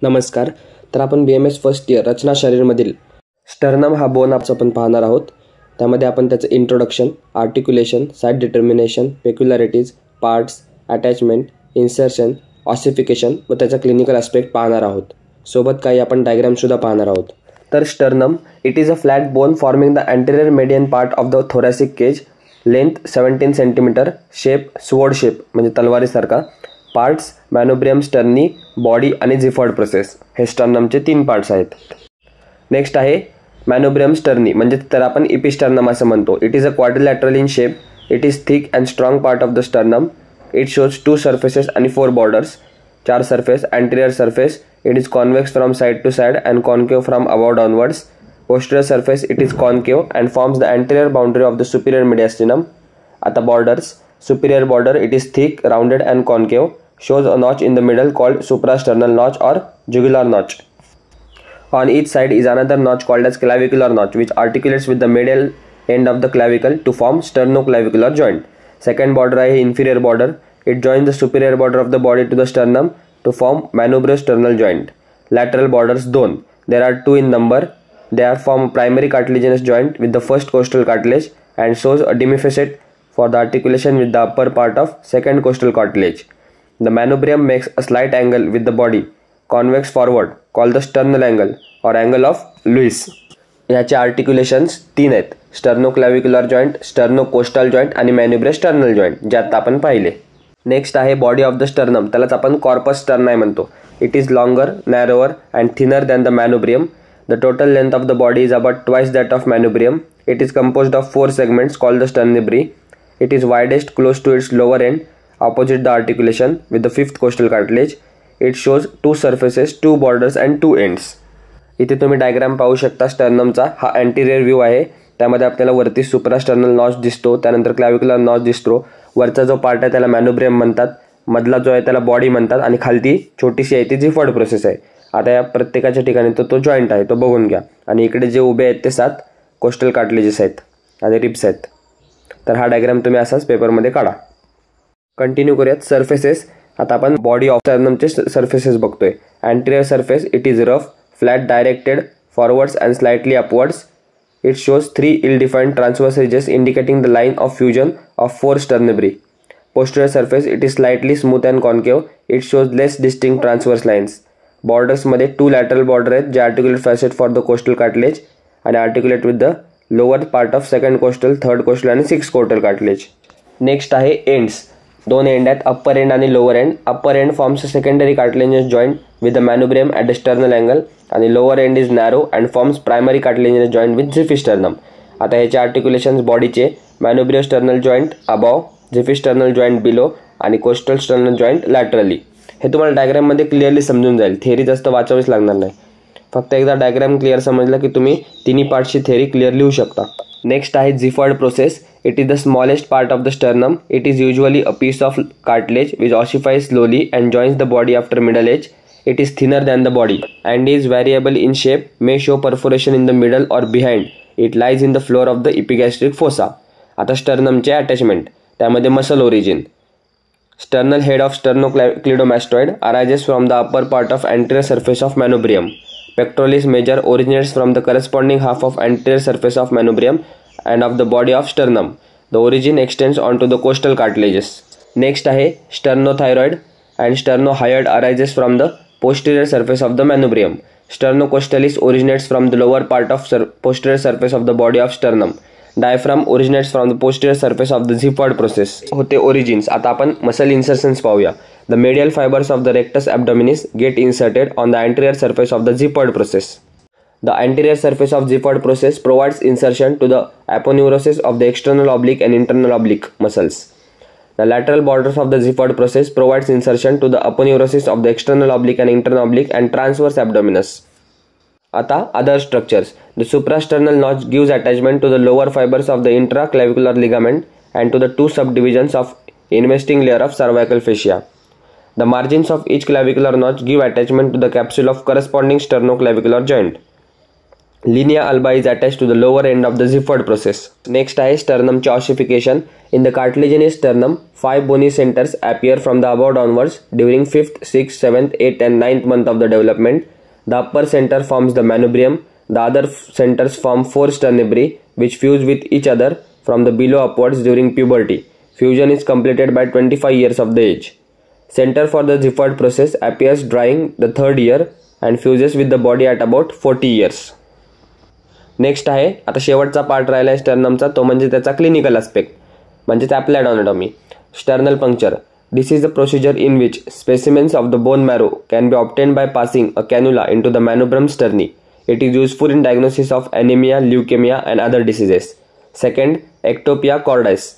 नमस्कार. तर आपण BMS फर्स्ट इयर रचना शरीरमधील स्टर्नम हा बोन आपण पाहणार आहोत. त्यामध्ये आपण त्याचं introduction, articulation, side determination, peculiarities, parts, attachment, insertion, ossification व त्याचा क्लिनिकल ॲस्पेक्ट पाहणार आहोत. सोबत काही आपण डायग्रामसुद्धा पाहणार आहोत. तर sternum it is a flat bone forming the anterior median part of the thoracic cage. Length 17 centimetre. Shape sword shape म्हणजे तलवारीसारखा. पार्ट्स मॅनोब्रियम, स्टर्नी, बॉडी आणि झिफॉइड प्रोसेस. हे स्टर्नमचे 3 पार्ट्स आहेत. नेक्स्ट आहे मॅनोब्रियम स्टर्नी म्हणजे तर आपण इपिस्टर्नम असं म्हणतो. It is a quadrilateral in shape. It is thick and strong part of the sternum. It shows 2 surfaces आणि 4 borders. 4 surface. Anterior surface it is convex from side to side and concave from above downwards. Posterior surface it is concave and forms the anterior boundary of the superior mediastinum. At the borders, superior border it is thick, rounded and concave, shows a notch in the middle called suprasternal notch or jugular notch. On each side is another notch called as clavicular notch which articulates with the medial end of the clavicle to form sternoclavicular joint. Second border is inferior border. It joins the superior border of the body to the sternum to form manubriosternal joint. Lateral borders 2. There are 2 in number. They are form primary cartilaginous joint with the first costal cartilage and shows a demifacet for the articulation with the upper part of second costal cartilage. The manubrium makes a slight angle with the body, convex forward, called the sternal angle or angle of Lewis. याचे आर्टिक्युलेशन्स 3 आहेत. स्टर्नोक्लॅव्हिक्युलर joint, sternocostal joint आणि मॅन्युब्रियोस्टर्नल joint जे आता आपण पाहिले. Next आहे body of the sternum. त्यालाच आपण कॉर्पस स्टर्नाय म्हणतो. It is longer, narrower and thinner than the manubrium. The total length of the body is about twice that of manubrium. It is composed of 4 segments called the sternibri. It is widest close to its lower end, opposite the articulation, with the 5th costal cartilage. It shows 2 surfaces, 2 borders and 2 ends. इथे तुम्ही diagram पाहू शकता स्टर्नमचा. हा अँटिरियर view आहे. त्यामध्ये आपल्याला वरती suprasternal notch दिसतो, त्यानंतर क्लॅव्हिक्युलर नॉच दिसतो. वरचा जो पार्ट आहे त्याला मॅनुब्रियम म्हणतात, मधला जो आहे त्याला बॉडी म्हणतात आणि खालती छोटीशी आहे ती झिफॉइड प्रोसेस आहे. आता या प्रत्येकाच्या ठिकाणी तो जॉईंट आहे तो बघून घ्या. आणि इकडे जे उभे आहेत ते 7 कोस्टल कार्टिलेजेस आहेत आणि रिब्स आहेत. तर हा डायग्राम तुम्ही असाच पेपरमध्ये काढा. कंटिन्यू करूयात. सर्फेसेस. आता आपण बॉडी ऑफ स्टर्नमचे सर्फेसेस बघतोय. Anterior surface it is rough, flat, directed forwards and slightly upwards. It shows 3 ill defined transverse edges indicating the line of fusion of 4 sternebrae. Posterior surface it is slightly smooth and concave. It shows less distinct transverse lines. बॉर्डर्समध्ये 2 lateral border आहेत जे articulate facet for the costal cartilage आणि articulate with the lower part of second coastal, third costal आणि 6th costal cartilage. Next आहे ends. 2 end आहेत, upper end आणि lower end. Upper end forms a secondary cartilaginous joint with the manubrium at the sternal angle आणि lower end is narrow and forms primary cartilaginous joint with xiphisternum. आता ह्याचे articulations बॉडीचे manubriosternal joint above, xiphisternal joint below आणि costal sternal joint laterally. हे तुम्हाला डायग्राममध्ये clearly समजून जाईल. थेअरी जास्त वाचावीच लागणार नाही. फक्त एकदा डायग्राम क्लिअर समजला की तुम्ही तिन्ही पार्टची थेअरी क्लिअर लिहू शकता. नेक्स्ट आहे xiphoid process. It is the smallest part of the sternum. It is usually a piece of cartilage which ossifies slowly and joins the body after middle age. It is thinner than the body and is variable in shape, may show perforation in the middle or behind. It lies in the floor of the epigastric fossa. आता स्टर्नमचे attachment. त्यामध्ये muscle origin. Sternal head of sternocleidomastoid arises from the upper part of anterior surface of manubrium. Pectoralis major originates from the corresponding half of anterior surface of manubrium and of the body of sternum. The origin extends onto the costal cartilages. Next आहे sternothyroid and sternohyoid arises from the posterior surface of the manubrium. Sternocostalis originates from the lower part of posterior surface of the body of sternum. Diaphragm originates from the posterior surface of the xiphoid process. होते origins. आता आपण muscle insertions पाहूया. The medial fibres of the rectus abdominis get inserted on the anterior surface of the xiphoid process. The anterior surface of xiphoid process provides insertion to the aponeurosis of the external oblique and internal oblique muscles. The lateral borders of the xiphoid process provides insertion to the aponeurosis of the external oblique and internal oblique and transverse abdominis. आता other structures. The suprasternal notch gives attachment to the lower fibres of the intraclavicular ligament and to the 2 subdivisions of investing layer of cervical fascia. The margins of each clavicular notch give attachment to the capsule of corresponding sternoclavicular joint. Linea alba is attached to the lower end of the Gifford process. Next आहे sternumचे ossification. In the cartilaginous sternum, 5 bony centers appear from the above downwards during 5th, 6th, 7th, 8th and 9th month of the development. The upper center forms the manubrium. The other centers form 4 sternibri which fuse with each other from the below upwards during puberty. Fusion is completed by 25 years of the age. Center for the Gifford process appears during the 3rd year and fuses with the body at about 40 years. Next आहे आता शेवटचा part राहिला आहे स्टर्नमचा, तो म्हणजे त्याचा clinical aspect म्हणजेच applied anatomy. Sternal puncture. This is a procedure in which specimens of the bone marrow can be obtained by passing a cannula into the manubrium sterni. It is useful in diagnosis of anaemia, leukaemia and other diseases. Second, ectopia cordis.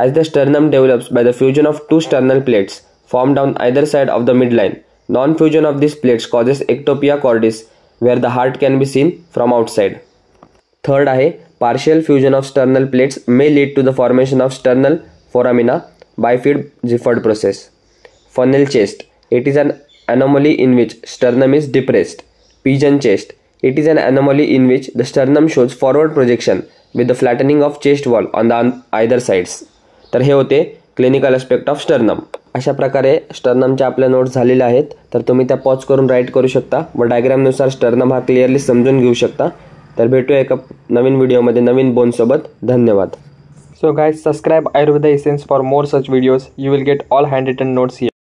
As the sternum develops by the fusion of 2 sternal plates formed on either side of the midline, non-fusion of these plates causes ectopia cordis where the heart can be seen from outside. Third आहे partial fusion of sternal plates may lead to the formation of sternal foramina bifid Gifford process. Funnel chest. It is an anomaly in which sternum is depressed. Pigeon chest. It is an anomaly in which the sternum shows forward projection with the flattening of chest wall on the either sides. तर हे होते clinical aspect of sternum. अशा प्रकारे स्टर्नमच्या आपल्या notes झालेल्या आहेत, तर तुम्ही त्या पॉज करून राईट करू शकता व डायग्रामनुसार स्टर्नम हा क्लिअरली समजून घेऊ शकता. तर भेटूया एका नवीन व्हिडिओमध्ये नवीन बोनसोबत. धन्यवाद. So guys, subscribe Ayurveda Essence for more such videos. You will get all handwritten notes here.